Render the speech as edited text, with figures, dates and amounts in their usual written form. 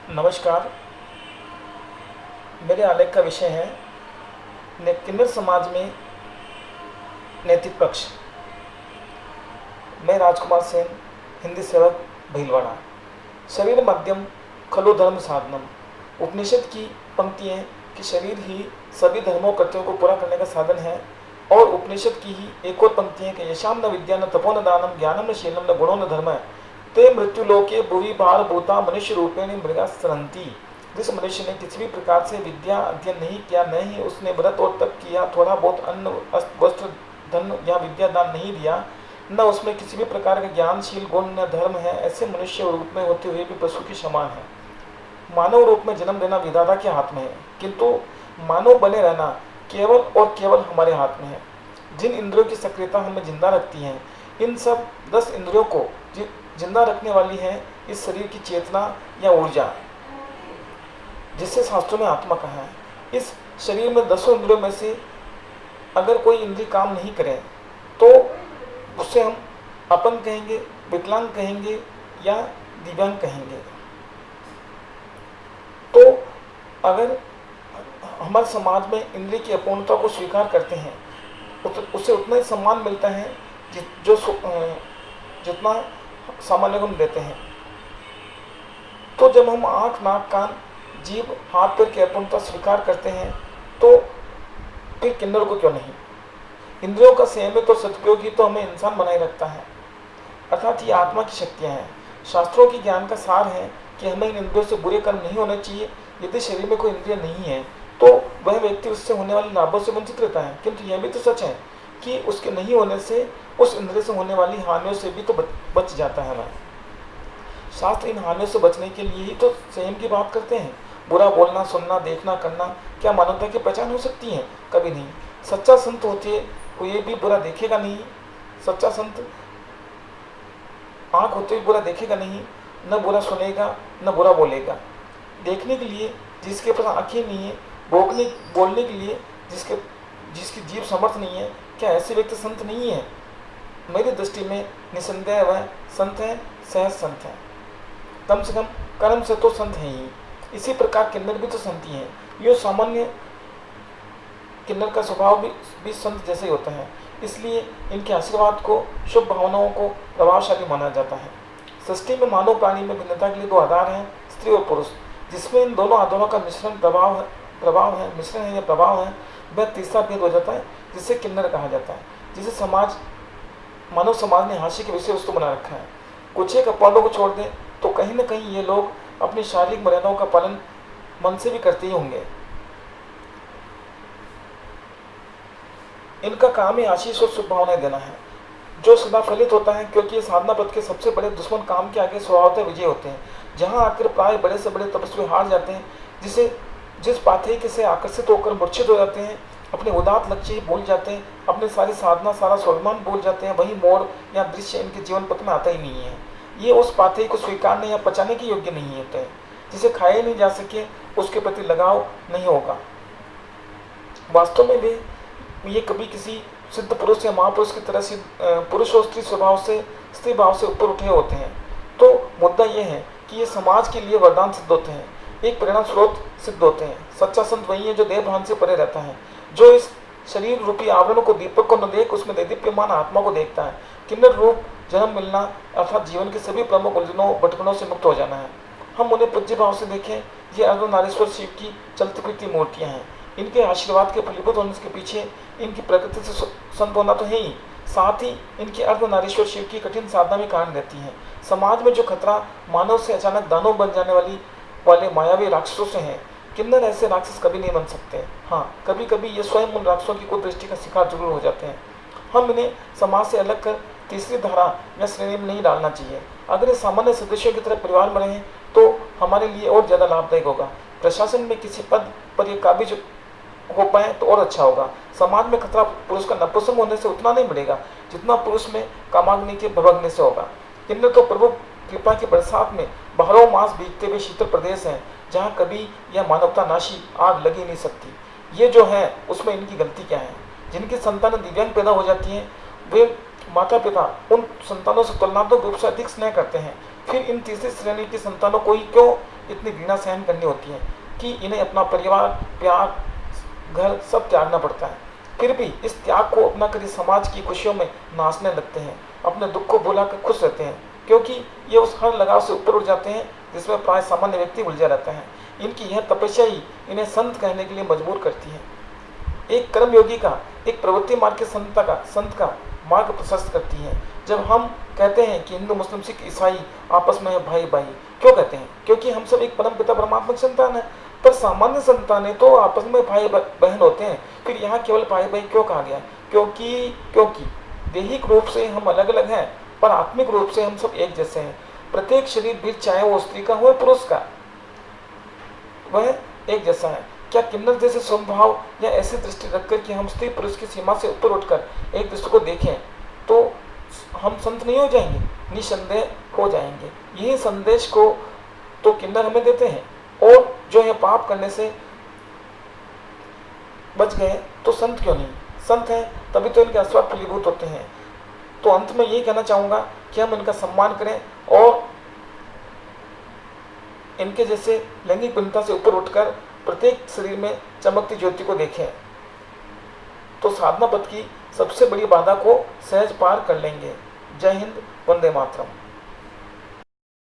नमस्कार। मेरे आलेख का विषय है किन्नर समाज में नैतिक पक्ष। मैं राजकुमार सेन, हिंदी सेवक भीलवाड़ा। शरीर मध्यम खलु धर्म साधनम। उपनिषद की पंक्तियाँ कि शरीर ही सभी धर्मों कर्तव्यों को पूरा करने का साधन है, और उपनिषद की ही एक और पंक्ति है कि यशाम न विद्या न तपो न दानम ज्ञानम न शीलम न गुणो न धर्म ते मृत्युलोके भुवि भार भूता मनुष्य रूपेण मृगा सरंती। जिस मनुष्य ने किसी भी प्रकार से विद्या अध्ययन नहीं किया, न ही उसने व्रत और तप किया, थोड़ा बहुत अन्न वस्त्र धन या विद्या दान नहीं दिया, न उसमें किसी भी प्रकार का ज्ञानशील गुण न धर्म है, ऐसे मनुष्य रूप में होते हुए भी पशु के समान है। मानव रूप में जन्म देना विधाता के हाथ में है, किंतु मानव बने रहना केवल और केवल हमारे हाथ में है। जिन इंद्रियों की सक्रियता हमें जिंदा रखती हैं, इन सब 10 इंद्रियों को जिंदा रखने वाली है इस शरीर की चेतना या ऊर्जा, जिससे शास्त्रों में आत्मा कहा है। इस शरीर में 10 इंद्रियों में से अगर कोई इंद्रिय काम नहीं करे तो उससे हम अपन कहेंगे, विकलांग कहेंगे या दिव्यांग कहेंगे। तो अगर हमारे समाज में इंद्रिय की अपूर्णता को स्वीकार करते हैं, उससे उतना ही सम्मान मिलता है जितना सामान्य को हम देते हैं। तो जब हम आँख, नाक, कान, जीभ, हाथ पैर की अपूर्णता स्वीकार करते हैं तो फिर किन्नर को क्यों नहीं। इंद्रियों का संयमित और सदुपयोग ही तो हमें इंसान बनाए रखता है, अर्थात ये आत्मा की शक्तियाँ हैं। शास्त्रों की ज्ञान का सार है कि हमें इन इंद्रियों से बुरे कर्म नहीं होने चाहिए। यदि शरीर में कोई इंद्रिय नहीं है तो वह व्यक्ति उससे होने वाले लाभों से वंचित रहता है, किंतु यह भी तो सच है कि उसके नहीं होने से उस इंद्रिय से होने वाली हानियों से भी तो बच जाता है। हमें शास्त्र इन हानियों से बचने के लिए ही तो संयम की बात करते हैं। बुरा बोलना, सुनना, देखना, करना क्या मानवता की पहचान हो सकती है? कभी नहीं। सच्चा संत होते हुए भी बुरा देखेगा नहीं। सच्चा संत आँख होते हुए बुरा देखेगा नहीं, न बुरा सुनेगा न बुरा बोलेगा। देखने के लिए जिसके पास आँखें नहीं है, बोलने के लिए जिसकी जीभ समर्थ नहीं है, क्या ऐसे व्यक्ति संत नहीं है? मेरी दृष्टि में निसंदेह वह संत है, सहज संत है। कम से कम कर्म से तो संत है ही। इसी प्रकार किन्नर भी तो संत ही हैं। यो सामान्य किन्नर का स्वभाव भी संत जैसे ही होता है, इसलिए इनके आशीर्वाद को, शुभ भावनाओं को प्रभावशाली माना जाता है। सृष्टि में मानव प्राणी में भिन्नता के लिए 2 आधार हैं, स्त्री और पुरुष। जिसमें इन दोनों आधारों का मिश्रण मिश्रण है या प्रभाव है, वह तीसरा भेद हो जाता है, जिसे किन्नर कहा जाता है, जिसे मानव समाज ने हास्य के विषय वस्तु बना रखा है। कुछ एक अपवादों को छोड़ दें तो कहीं न कहीं ये लोग अपनी शारीरिक मर्यादाओं का पालन मन से भी करते ही होंगे। इनका काम ही आशीष और शुभ भावनाएं देना है, जो सदा फलित होता है, क्योंकि ये साधना पथ के सबसे बड़े दुश्मन काम के आगे स्वभावतः विजय होते हैं। जहाँ आकर प्राय बड़े से बड़े तपस्वी हार जाते हैं, जिस पाथेय से आकर्षित होकर मूर्छित हो जाते हैं, अपने उदात्त लक्ष्य ही भूल जाते हैं, अपने सारी साधना, सारा स्वाभिमान भूल जाते हैं, वही मोड़ या दृश्य इनके जीवन पथ में आता ही नहीं है। ये उस पाथेय को स्वीकारने या पचाने के योग्य नहीं होते हैं। जिसे खाया नहीं जा सके उसके प्रति लगाव नहीं होगा। वास्तव में वे ये कभी किसी सिद्ध पुरुष या महापुरुष की तरह से पुरुष और स्त्री स्वभाव से, स्त्री भाव से ऊपर उठे होते हैं। तो मुद्दा ये है कि ये समाज के लिए वरदान सिद्ध होते हैं, एक प्रेरणा स्रोत सिद्ध होते हैं। सच्चा संत वही है जो देह भान से परे रहता है, जो इस शरीर रूपी आवरण को, दीपक को न देख उसमें दैदीप्यमान आत्मा को देखता है। किन्नर रूप जन्म मिलना अर्थात जीवन के सभी प्रमुख उलझनों भटकनों से मुक्त हो जाना है। हम उन्हें पूज्य भाव से देखें। ये अर्धनारीश्वर शिव की चलती फिरती मूर्तियाँ हैं। इनके आशीर्वाद के फलीभूत होने के पीछे इनकी प्रकृति से संत होना तो है ही, साथ ही इनकी अर्धनारीश्वर शिव की कठिन साधना भी कारण रहती है। समाज में जो खतरा मानव से अचानक दानव बन जाने वाले मायावी राक्षसों से हैं, किन्नर ऐसे राक्षस कभी नहीं बन सकते। हाँ, कभी कभी ये स्वयं उन राक्षसों की कुदृष्टि का शिकार जरूर हो जाते हैं। हम इन्हें समाज से अलग कर तीसरी धारा या श्रेणी में नहीं डालना चाहिए। अगर ये सामान्य सदस्यों की तरह परिवार में रहें तो हमारे लिए और ज़्यादा लाभदायक होगा। प्रशासन में किसी पद पर ये काबिज हो पाए तो और अच्छा होगा। समाज में खतरा पुरुष का नपुंसक होने से उतना नहीं बढ़ेगा जितना पुरुष में कामाग्नि के भभकने से होगा। किन्नर तो प्रभु कृपा की बरसात में बारहों मास भीगते हुए शीतल प्रदेश हैं, जहाँ कभी यह मानवता नाशी आग लगी नहीं सकती। ये जो है उसमें इनकी गलती क्या है? जिनकी संतान दिव्यांग पैदा हो जाती हैं, वे माता पिता उन संतानों से तुलनात्मक रूप से अधिक स्नेह करते हैं। फिर इन तीसरी श्रेणी की संतानों को ही क्यों इतनी घृणा सहन करनी होती है कि इन्हें अपना परिवार, प्यार, घर सब त्यागना पड़ता है। फिर भी इस त्याग को अपना कर समाज की खुशियों में नाचने लगते हैं, अपने दुख को भुलाकर खुश रहते हैं, क्योंकि ये उस हर लगाव से ऊपर उठ जाते हैं जिसमें प्राय सामान्य व्यक्ति उलझा रहता है। इनकी यह तपस्या ही इन्हें संत कहने के लिए मजबूर करती है। एक कर्मयोगी का, एक प्रवृत्ति मार्ग के संत का मार्ग प्रशस्त करती है। जब हम कहते हैं कि हिंदू, मुस्लिम, सिख, ईसाई आपस में है भाई भाई, क्यों कहते हैं? क्योंकि हम सब एक परम पिता परमात्मा की संतान है। पर सामान्य संतानें तो आपस में भाई बहन होते हैं, फिर यहाँ केवल भाई भाई क्यों कहा गया? क्योंकि दैहिक रूप से हम अलग अलग हैं, पर आत्मिक रूप से हम सब एक जैसे हैं। प्रत्येक शरीर भी, चाहे वो स्त्री का हो या पुरुष का, वह एक जैसा है। क्या किन्नर जैसे स्वभाव या ऐसी दृष्टि रखकर कि हम स्त्री पुरुष की सीमा से ऊपर उठकर एक दूसरे को देखें तो हम संत नहीं हो जाएंगे? निसंदेह हो जाएंगे। यही संदेश को तो किन्नर हमें देते हैं, और जो है पाप करने से बच गए तो संत क्यों नहीं? संत हैं तभी तो इनके अस्वाद फलीभूत होते हैं। तो अंत में यही कहना चाहूँगा कि हम इनका सम्मान करें और इनके जैसे लैंगिक भिन्नता से ऊपर उठकर प्रत्येक शरीर में चमकती ज्योति को देखें, तो साधना पथ की सबसे बड़ी बाधा को सहज पार कर लेंगे। जय हिंद, वंदे मातरम।